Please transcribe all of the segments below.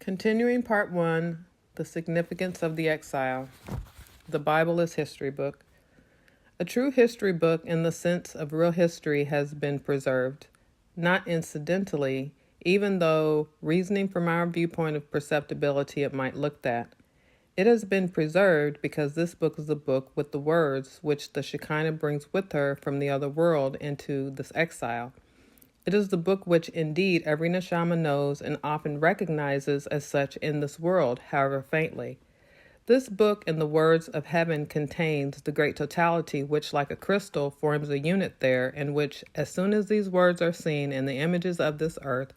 Continuing Part 1, The Significance of the Exile. The Bible is history book. A true history book in the sense of real history has been preserved, not incidentally, even though, reasoning from our viewpoint of perceptibility, it might look that. It has been preserved because this book is a book with the words which the Shekinah brings with her from the other world into this exile. It is the book which indeed every neshama knows and often recognizes as such in this world, however faintly. This book in the words of heaven contains the great totality which, like a crystal, forms a unit there, and which, as soon as these words are seen in the images of this earth,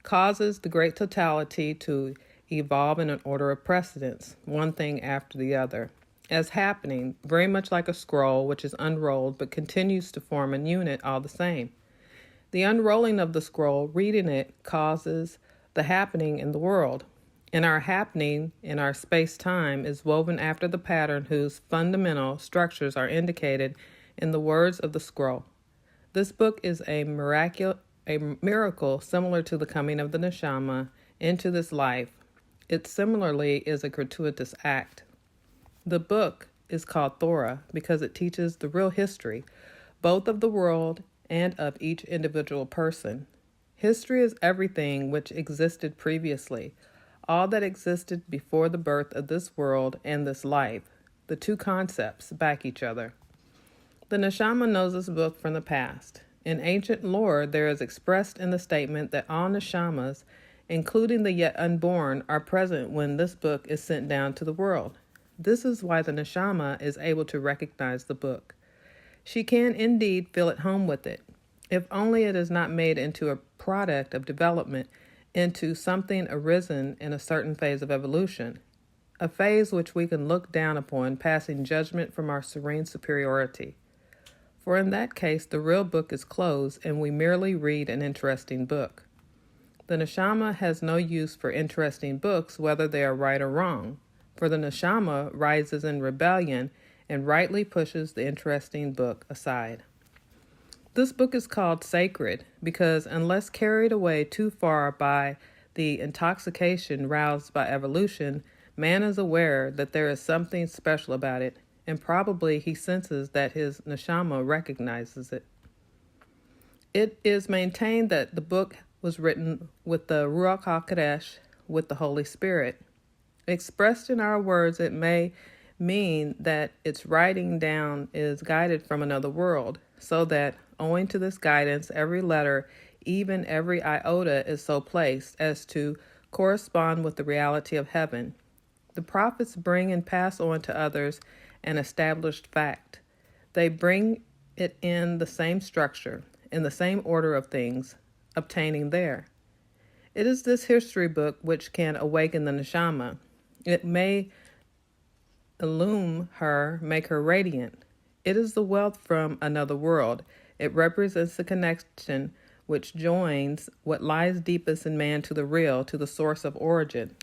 causes the great totality to evolve in an order of precedence, one thing after the other, as happening, very much like a scroll which is unrolled but continues to form a unit all the same. The unrolling of the scroll, reading it, causes the happening in the world. And our happening in our space-time is woven after the pattern whose fundamental structures are indicated in the words of the scroll. This book is a miracle similar to the coming of the neshama into this life. It similarly is a gratuitous act. The book is called Torah because it teaches the real history, both of the world and of each individual person. History is everything which existed previously, all that existed before the birth of this world and this life. The two concepts back each other. The neshama knows this book from the past. In ancient lore, there is expressed in the statement that all neshamas, including the yet unborn, are present when this book is sent down to the world. This is why the neshama is able to recognize the book. She can indeed feel at home with it, if only it is not made into a product of development, into something arisen in a certain phase of evolution, a phase which we can look down upon, passing judgment from our serene superiority. For in that case, the real book is closed, and we merely read an interesting book. The neshama has no use for interesting books, whether they are right or wrong, for the neshama rises in rebellion and rightly pushes the interesting book aside. This book is called sacred because unless carried away too far by the intoxication roused by evolution, man is aware that there is something special about it, and probably he senses that his neshama recognizes it. It is maintained that the book was written with the Ruach HaKodesh, with the Holy Spirit. Expressed in our words, it may mean that its writing down is guided from another world, so that, owing to this guidance, every letter, even every iota, is so placed as to correspond with the reality of heaven. The prophets bring and pass on to others an established fact. They bring it in the same structure, in the same order of things, obtaining there. It is this history book which can awaken the neshama. It may illume her, make her radiant. It is the wealth from another world. It represents the connection which joins what lies deepest in man to the real, to the source of origin.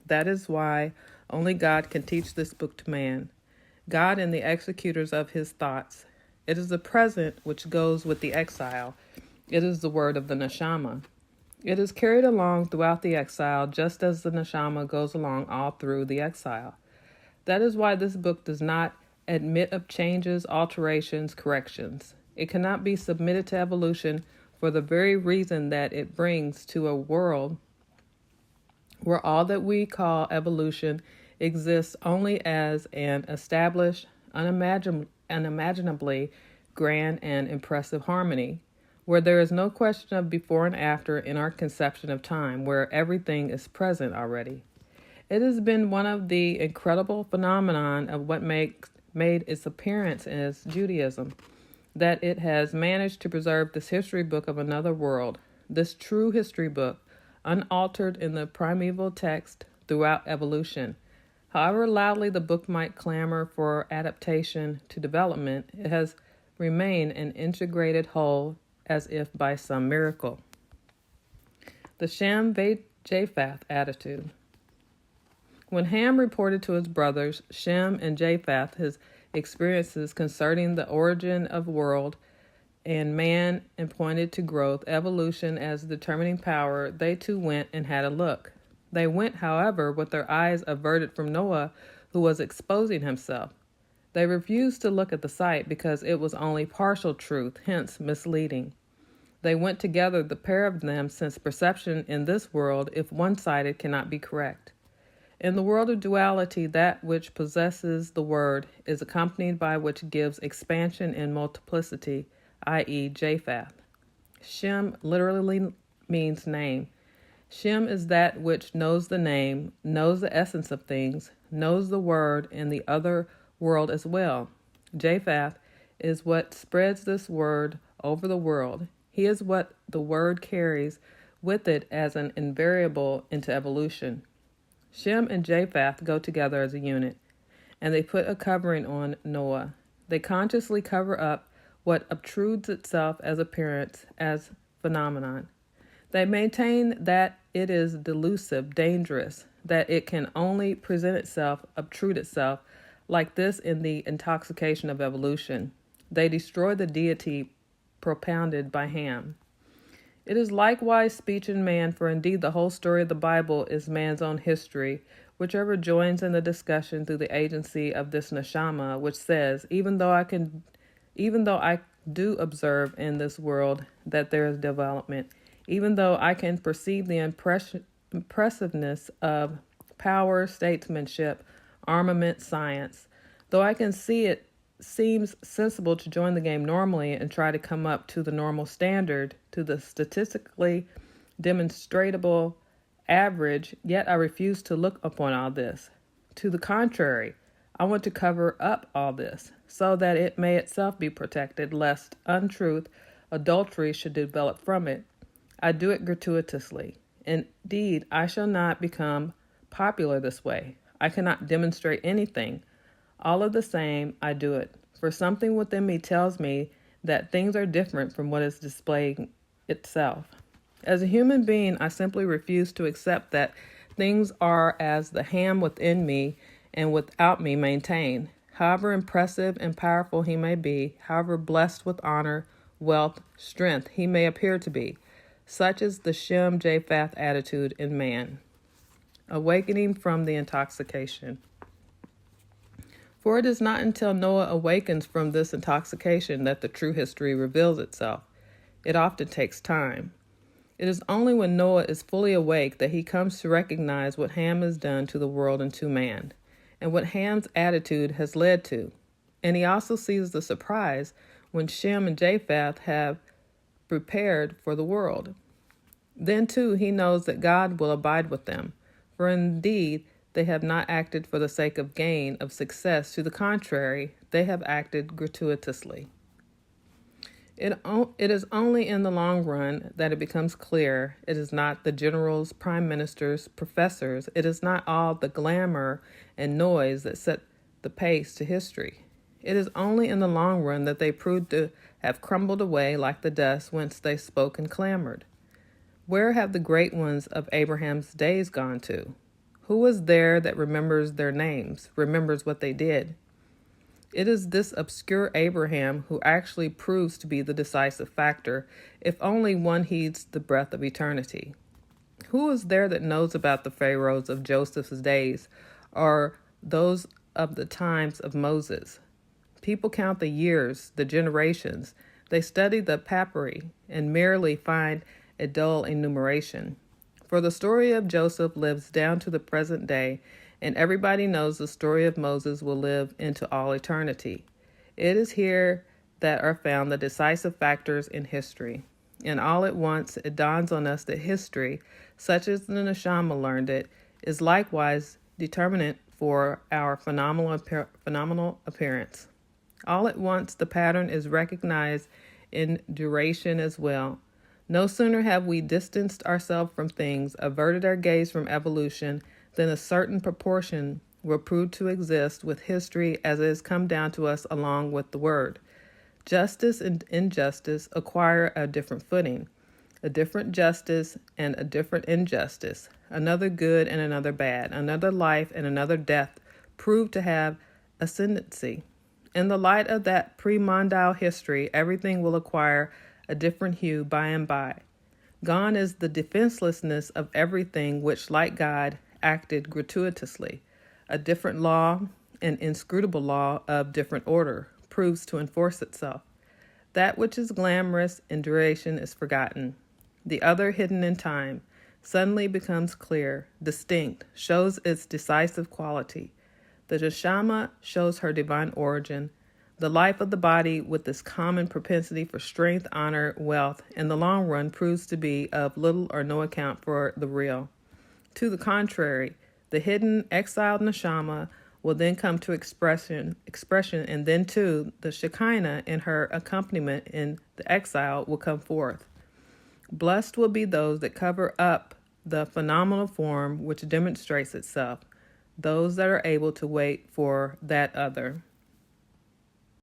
That is why only God can teach this book to man, God and the executors of his thoughts. It is the present which goes with the exile. It is the word of the neshama. It is carried along throughout the exile, just as the neshama goes along all through the exile. That is why this book does not admit of changes, alterations, corrections. It cannot be submitted to evolution for the very reason that it brings to a world where all that we call evolution exists only as an established, unimaginably grand and impressive harmony, where there is no question of before and after in our conception of time, where everything is present already. It has been one of the incredible phenomenon of what made its appearance as Judaism, that it has managed to preserve this history book of another world, this true history book, unaltered in the primeval text throughout evolution. However loudly the book might clamor for adaptation to development, it has remained an integrated whole as if by some miracle. The Shem-Japheth Attitude. When Ham reported to his brothers, Shem and Japheth, his experiences concerning the origin of world and man and pointed to growth, evolution as the determining power, they too went and had a look. They went, however, with their eyes averted from Noah, who was exposing himself. They refused to look at the sight because it was only partial truth, hence misleading. They went together, the pair of them, since perception in this world, if one-sided, cannot be correct. In the world of duality, that which possesses the word is accompanied by which gives expansion in multiplicity, i.e., Japheth. Shem literally means name. Shem is that which knows the name, knows the essence of things, knows the word in the other world as well. Japheth is what spreads this word over the world. He is what the word carries with it as an invariable into evolution. Shem and Japheth go together as a unit, and they put a covering on Noah. They consciously cover up what obtrudes itself as appearance, as phenomenon. They maintain that it is delusive, dangerous, that it can only present itself, obtrude itself, like this in the Intoxication of Evolution. They destroy the deity propounded by Ham. It is likewise speech in man, for indeed the whole story of the Bible is man's own history, whichever joins in the discussion through the agency of this neshama, which says, even though I do observe in this world that there is development, even though I can perceive the impressiveness of power, statesmanship, armament, science, though I can see it seems sensible to join the game normally and try to come up to the normal standard, to the statistically demonstrable average, yet I refuse to look upon all this. To the contrary, I want to cover up all this, so that it may itself be protected, lest untruth, adultery should develop from it. I do it gratuitously. Indeed, I shall not become popular this way. I cannot demonstrate anything. All of the same, I do it, for something within me tells me that things are different from what is displaying itself. As a human being, I simply refuse to accept that things are as the Ham within me and without me maintain. However impressive and powerful he may be, however blessed with honor, wealth, strength he may appear to be, such is the Shem-Japheth attitude in man. Awakening from the intoxication. For it is not until Noah awakens from this intoxication that the true history reveals itself. It often takes time. It is only when Noah is fully awake that he comes to recognize what Ham has done to the world and to man, and what Ham's attitude has led to. And he also sees the surprise when Shem and Japheth have prepared for the world. Then, too, he knows that God will abide with them, for indeed, they have not acted for the sake of gain, of success. To the contrary, they have acted gratuitously. It is only in the long run that it becomes clear it is not the generals, prime ministers, professors, it is not all the glamour and noise that set the pace to history. It is only in the long run that they prove to have crumbled away like the dust whence they spoke and clamored. Where have the great ones of Abraham's days gone to? Who is there that remembers their names, remembers what they did? It is this obscure Abraham who actually proves to be the decisive factor, if only one heeds the breath of eternity. Who is there that knows about the pharaohs of Joseph's days, or those of the times of Moses? People count the years, the generations. They study the papyri and merely find a dull enumeration. For the story of Joseph lives down to the present day, and everybody knows the story of Moses will live into all eternity. It is here that are found the decisive factors in history. And all at once it dawns on us that history, such as the Neshama learned it, is likewise determinant for our phenomenal appearance. All at once the pattern is recognized in duration as well. No sooner have we distanced ourselves from things, averted our gaze from evolution, than a certain proportion will prove to exist with history as it has come down to us along with the word. Justice and injustice acquire a different footing, a different justice and a different injustice, another good and another bad, another life and another death prove to have ascendancy. In the light of that pre-mondial history, everything will acquire a different hue by and by. Gone is the defenselessness of everything which, like God, acted gratuitously. A different law, an inscrutable law of different order, proves to enforce itself. That which is glamorous in duration is forgotten. The other, hidden in time, suddenly becomes clear, distinct, shows its decisive quality. The neshama shows her divine origin. The life of the body, with its common propensity for strength, honor, wealth, in the long run proves to be of little or no account for the real. To the contrary, the hidden, exiled neshama will then come to expression, and then too the Shekinah in her accompaniment in the exile will come forth. Blessed will be those that cover up the phenomenal form which demonstrates itself, those that are able to wait for that other.